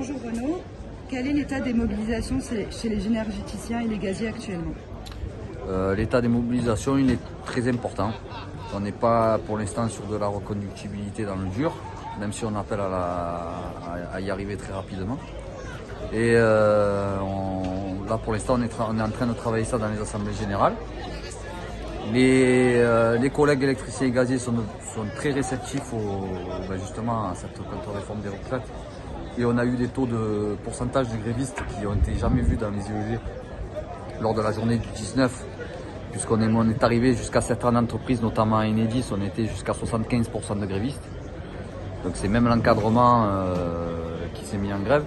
Bonjour Renaud, quel est l'état des mobilisations chez les énergéticiens et les gaziers actuellement? L'état des mobilisations il est très important. On n'est pas pour l'instant sur de la reconductibilité dans le dur, même si on appelle à y arriver très rapidement. Et là pour l'instant on est en train de travailler ça dans les assemblées générales. Les collègues électriciens et gaziers sont très réceptifs justement à cette contre-réforme des retraites. Et on a eu des taux de pourcentage de grévistes qui ont été jamais vus dans les IEG lors de la journée du 19, puisqu'on est arrivé jusqu'à certaines entreprises, notamment à Enedis, on était jusqu'à 75% de grévistes. Donc c'est même l'encadrement qui s'est mis en grève.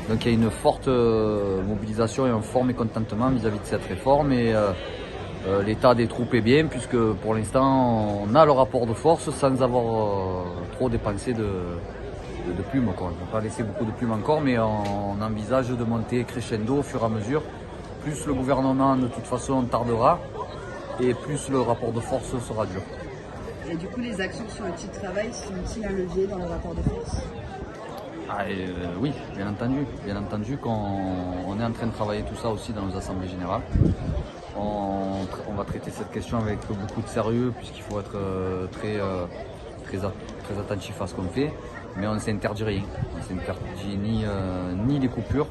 Donc il y a une forte mobilisation et un fort mécontentement vis-à-vis de cette réforme. Et l'état des troupes est bien, puisque pour l'instant on a le rapport de force sans avoir trop dépensé de plumes. On ne va pas laisser beaucoup de plumes encore, mais on envisage de monter crescendo au fur et à mesure. Plus le gouvernement de toute façon tardera, et plus le rapport de force sera dur. Et du coup, les actions sur le titre travail sont-ils un levier dans le rapport de force? Oui, bien entendu qu'on est en train de travailler tout ça aussi dans nos assemblées générales. On va traiter cette question avec beaucoup de sérieux, puisqu'il faut être très attentif à ce qu'on fait, mais on ne s'interdit rien. On ne s'interdit ni les coupures,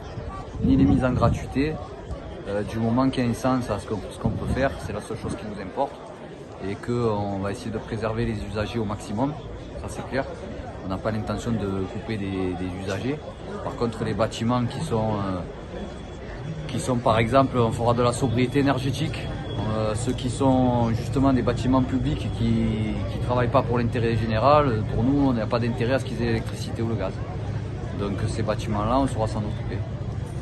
ni les mises en gratuité. Du moment qu'il y a un sens à ce qu'on peut faire, c'est la seule chose qui nous importe, et qu'on va essayer de préserver les usagers au maximum, ça c'est clair. On n'a pas l'intention de couper des usagers. Par contre, les bâtiments qui sont par exemple, on fera de la sobriété énergétique. Ceux qui sont justement des bâtiments publics qui ne travaillent pas pour l'intérêt général, pour nous, on n'a pas d'intérêt à ce qu'ils aient l'électricité ou le gaz. Donc ces bâtiments-là, on saura s'en occuper.